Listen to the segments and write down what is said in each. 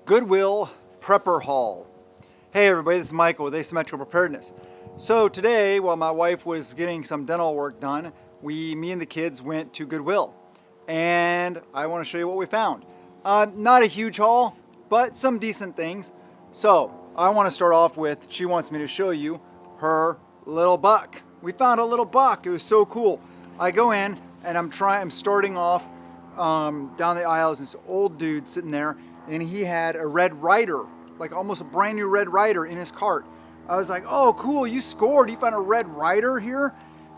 Goodwill Prepper Haul. Hey everybody, this is Michael with Asymmetrical Preparedness. So today, while my wife was getting some dental work done, me and the kids went to Goodwill. And I want to show you what we found. Not a huge haul, but some decent things. So I want to start off with, she wants me to show you her little buck. We found a little buck. It was so cool. I go in and I'm starting off down the aisles, this old dude sitting there, and he had a red rider, like almost a brand new red rider in his cart. I was like, oh cool, you scored, you found a red rider here?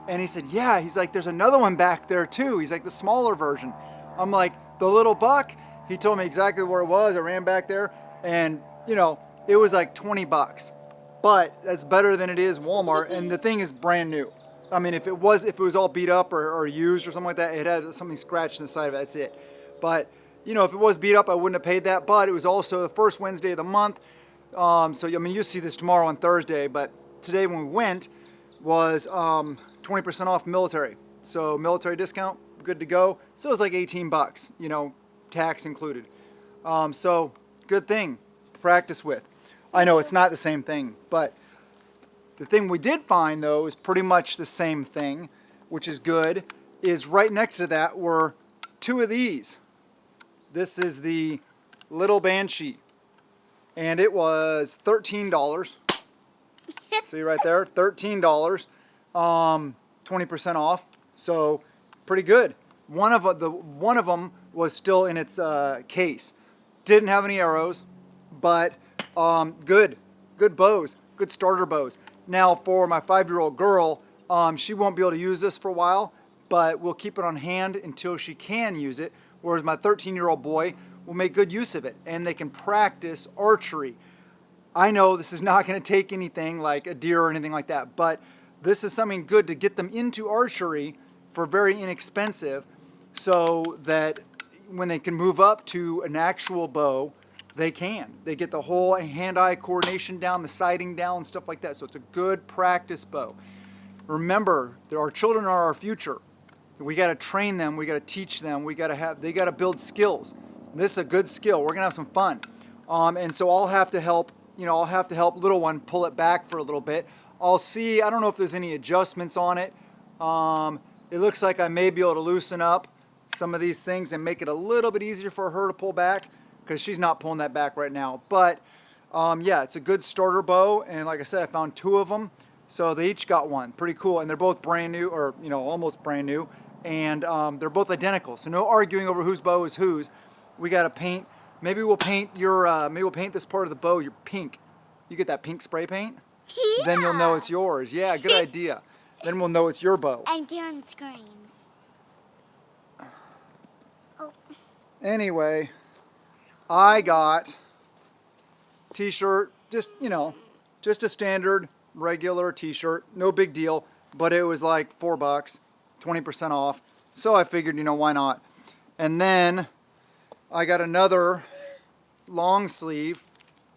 And he said, yeah. He's like, there's another one back there too. He's like, the smaller version. I'm like, the little buck? He told me exactly where it was. I ran back there and you know, it was like 20 bucks. But that's better than it is Walmart, and the thing is brand new. I mean, if it was all beat up or used or something like that, it had something scratched in the side of it, that's it. But you know, if it was beat up, I wouldn't have paid that, but it was also the first Wednesday of the month. So, I mean, you'll see this tomorrow on Thursday, but today when we went was 20% off military. So military discount, good to go. So it was like 18 bucks, you know, tax included. So good thing, practice with. I know it's not the same thing, but the thing we did find though is pretty much the same thing, which is good, is right next to that were two of these. This is the Little Banshee, and it was $13. See right there, $13, 20% off. So pretty good. One of them was still in its case. Didn't have any arrows, but good bows, good starter bows. Now for my 5-year-old girl, she won't be able to use this for a while, but we'll keep it on hand until she can use it. Whereas my 13-year-old boy will make good use of it, and they can practice archery. I know this is not going to take anything like a deer or anything like that, but this is something good to get them into archery for very inexpensive, so that when they can move up to an actual bow, they can. They get the whole hand-eye coordination down, the sighting down, stuff like that. So it's a good practice bow. Remember, our children are our future. We got to train them, we got to teach them, they got to build skills. This is a good skill. We're going to have some fun. And so I'll have to help, little one pull it back for a little bit. I'll see, I don't know if there's any adjustments on it. It looks like I may be able to loosen up some of these things and make it a little bit easier for her to pull back, because she's not pulling that back right now. But yeah, it's a good starter bow, and like I said, I found two of them. So they each got one. Pretty cool, and they're both brand new, or you know, almost brand new. And they're both identical, so no arguing over whose bow is whose. We got to paint. Maybe we'll paint this part of the bow your pink. You get that pink spray paint? Yeah. Then you'll know it's yours. Yeah, good idea. Then we'll know it's your bow. And green screen. Oh. Anyway, I got t-shirt, just a standard regular t-shirt, no big deal, but it was like $4. 20% off, so I figured, you know, why not? And then I got another long sleeve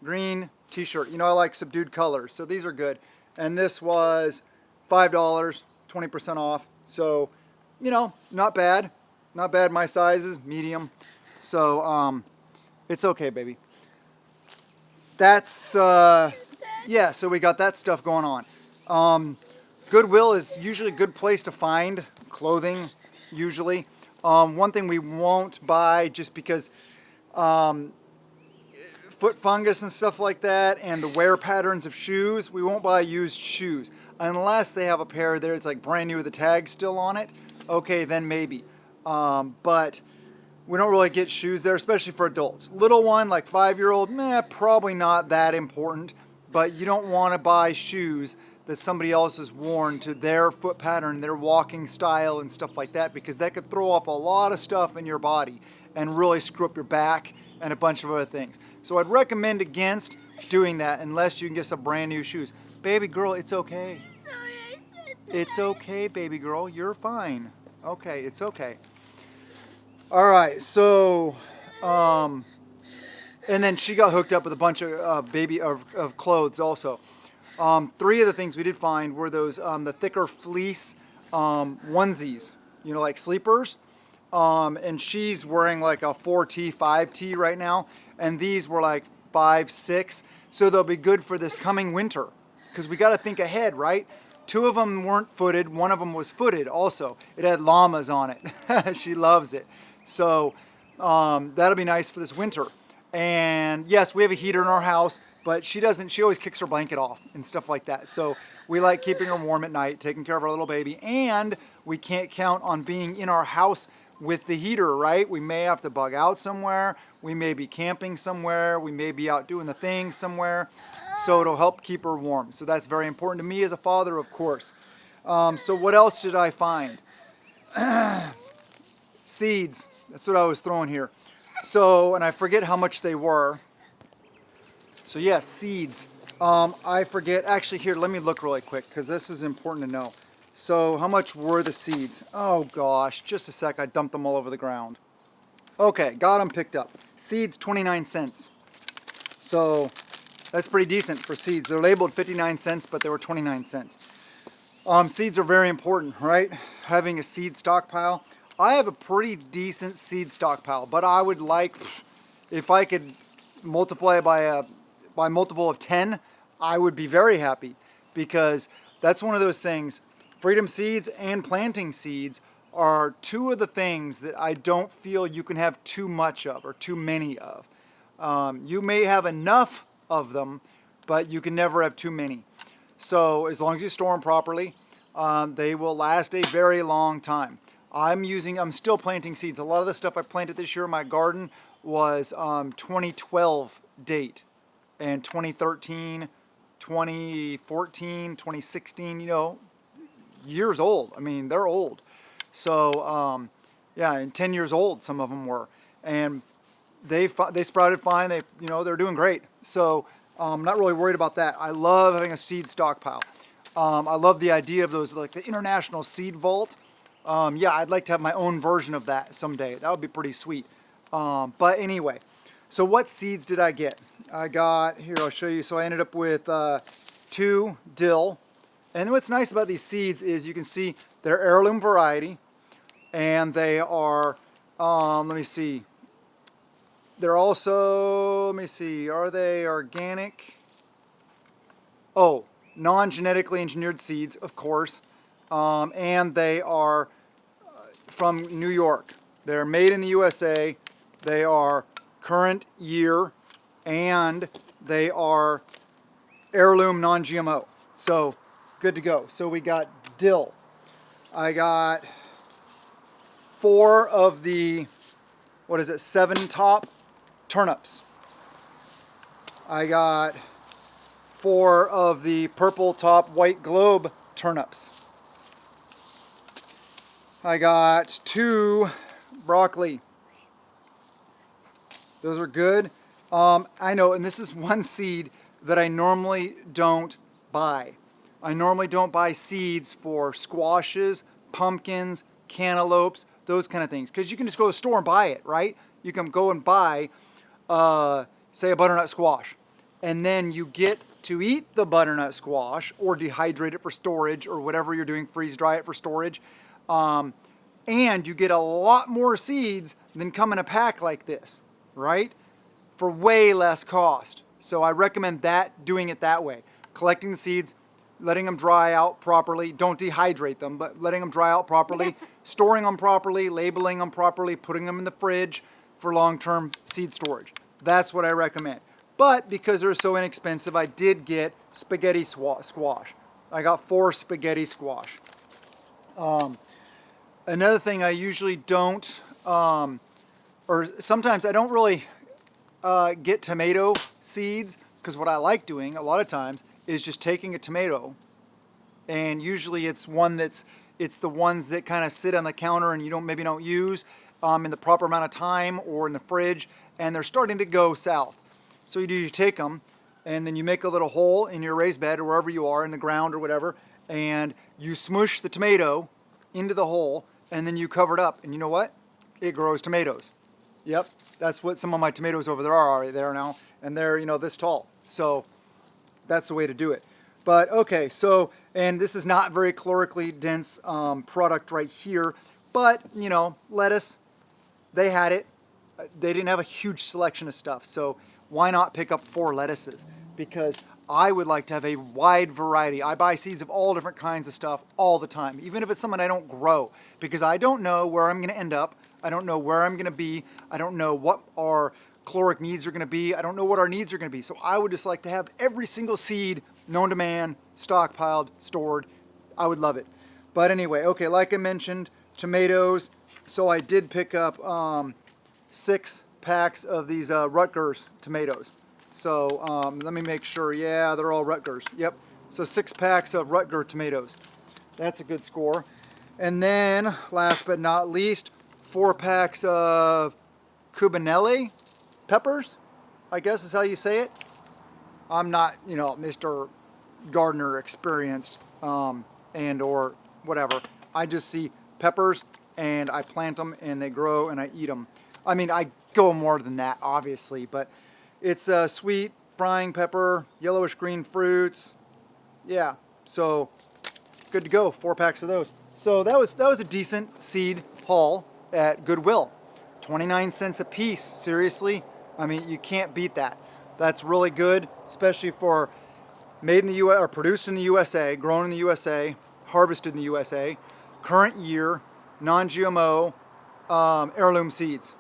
green t-shirt. You know, I like subdued colors, so these are good. And this was $5, 20% off. So, you know, not bad. Not bad. My size is medium. So, it's okay, baby. That's, yeah, so we got that stuff going on. Goodwill is usually a good place to find clothing, usually. One thing we won't buy, just because foot fungus and stuff like that, and the wear patterns of shoes, we won't buy used shoes. Unless they have a pair there, it's like brand new with the tag still on it. Okay, then maybe. But we don't really get shoes there, especially for adults. Little one, like 5-year-old, probably not that important. But you don't want to buy shoes that somebody else has worn to their foot pattern, their walking style and stuff like that, because that could throw off a lot of stuff in your body and really screw up your back and a bunch of other things. So I'd recommend against doing that unless you can get some brand new shoes. Baby girl, it's okay. Sorry, I said that. It's okay, baby girl. You're fine. Okay, it's okay. All right, so, and then she got hooked up with a bunch of clothes also. 3 of the things we did find were those the thicker fleece onesies, you know, like sleepers. And she's wearing like a 4T, 5T right now. and these were like 5, 6. So they'll be good for this coming winter, because we got to think ahead, right? 2 of them weren't footed. 1 of them was footed also. It had llamas on it. She loves it. So that'll be nice for this winter. And yes, we have a heater in our house, but she always kicks her blanket off and stuff like that. So we like keeping her warm at night, taking care of our little baby, and we can't count on being in our house with the heater, right? We may have to bug out somewhere. We may be camping somewhere. We may be out doing the thing somewhere. So it'll help keep her warm. So that's very important to me as a father, of course. So what else did I find? Seeds. That's what I was throwing here. So, and I forget how much they were. So yes, seeds. I forget. Actually, here, let me look really quick, because this is important to know. So how much were the seeds? Oh gosh, just a sec. I dumped them all over the ground. Okay, got them picked up. Seeds, 29 cents. So that's pretty decent for seeds. They're labeled 59 cents, but they were 29 cents. Seeds are very important, right? Having a seed stockpile. I have a pretty decent seed stockpile, but I would like, if I could multiply it by a multiple of 10, I would be very happy, because that's one of those things. Freedom seeds and planting seeds are 2 of the things that I don't feel you can have too much of or too many of. You may have enough of them, but you can never have too many. So as long as you store them properly, they will last a very long time. I'm still planting seeds. A lot of the stuff I planted this year in my garden was 2012 date, and 2013, 2014, 2016, years old. I mean, they're old. So, yeah, and 10 years old, some of them were. And they sprouted fine. They're doing great. So I'm not really worried about that. I love having a seed stockpile. I love the idea of those, like the International Seed Vault. Yeah, I'd like to have my own version of that someday. That would be pretty sweet. But anyway, so what seeds did I get? I got, here, I'll show you. So I ended up with 2 dill. And what's nice about these seeds is you can see they're heirloom variety, and they are, let me see, they're also, let me see, are they organic? Oh, non-genetically engineered seeds, of course, and they are from New York. They're made in the USA, they are current year, and they are heirloom non-GMO. So, good to go. So we got dill. I got 4 of the, 7 top turnips. I got 4 of the purple top white globe turnips. I got 2 broccoli. Those are good. I know, and this is one seed that I normally don't buy. I normally don't buy seeds for squashes, pumpkins, cantaloupes, those kind of things. Because you can just go to the store and buy it, right? You can go and buy, say, a butternut squash. And then you get to eat the butternut squash or dehydrate it for storage or whatever you're doing, freeze dry it for storage. And you get a lot more seeds than come in a pack like this, right? For way less cost. So I recommend doing it that way. Collecting the seeds, letting them dry out properly. Don't dehydrate them, but letting them dry out properly. Storing them properly, labeling them properly, putting them in the fridge for long-term seed storage. That's what I recommend. But because they're so inexpensive, I did get spaghetti squash. I got 4 spaghetti squash. Another thing I usually don't, or sometimes I don't really get tomato seeds, because what I like doing a lot of times is just taking a tomato, and usually it's the ones that kind of sit on the counter and you maybe don't use in the proper amount of time or in the fridge, and they're starting to go south. So you take them, and then you make a little hole in your raised bed or wherever you are, in the ground or whatever, and you smush the tomato into the hole, and then you cover it up, and you know what? It grows tomatoes. Yep, that's what some of my tomatoes over there are right there now, and they're, this tall. So that's the way to do it. But okay, so, and this is not very calorically dense product right here, but lettuce, they had it. they didn't have a huge selection of stuff. So why not pick up 4 lettuces? Because I would like to have a wide variety. I buy seeds of all different kinds of stuff all the time, even if it's something I don't grow, because I don't know where I'm going to end up. I don't know where I'm going to be. I don't know what our caloric needs are going to be. I don't know what our needs are going to be. So I would just like to have every single seed known to man, stockpiled, stored. I would love it. But anyway, okay, like I mentioned, tomatoes. So I did pick up 6 packs of these Rutgers tomatoes. So let me make sure. Yeah, they're all Rutgers. Yep. So 6 packs of Rutger tomatoes. That's a good score. And then, last but not least, 4 packs of Cubanelle peppers, I guess is how you say it. I'm not, Mr. Gardener experienced and or whatever. I just see peppers and I plant them and they grow and I eat them. I mean, I go more than that, obviously, but it's sweet frying pepper, yellowish green fruits. Yeah, so good to go. 4 packs of those. So that was a decent seed haul at Goodwill. 29 cents a piece. Seriously, I mean, you can't beat that. That's really good, especially for made in the U.S. or produced in the USA, grown in the USA, harvested in the USA, current year, non-GMO, heirloom seeds.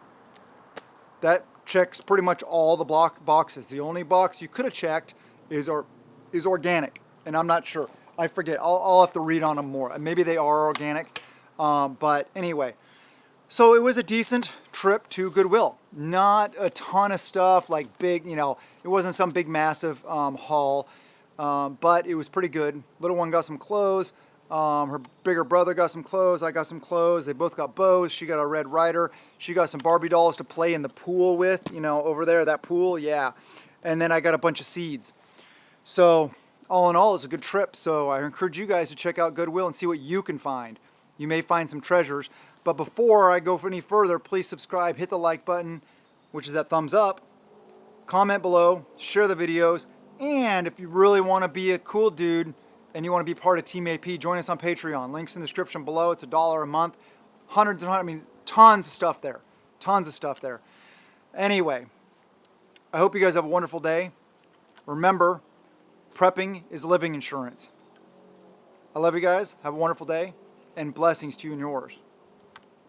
That checks pretty much all the boxes. The only box you could have checked is organic, and I'm not sure. I forget. I'll have to read on them more. Maybe they are organic, but anyway. So it was a decent trip to Goodwill. Not a ton of stuff like big, it wasn't some big massive haul, but it was pretty good. Little one got some clothes. Her bigger brother got some clothes. I got some clothes. They both got bows. She got a Red Ryder. She got some Barbie dolls to play in the pool with, over there, that pool, yeah. And then I got a bunch of seeds. So all in all, it's a good trip. So I encourage you guys to check out Goodwill and see what you can find. You may find some treasures. But before I go any further, please subscribe, hit the like button, which is that thumbs up. Comment below, share the videos, and if you really want to be a cool dude and you want to be part of Team AP, join us on Patreon. Links in the description below. It's $1 a month. Tons of stuff there. Tons of stuff there. Anyway, I hope you guys have a wonderful day. Remember, prepping is living insurance. I love you guys. Have a wonderful day, and blessings to you and yours.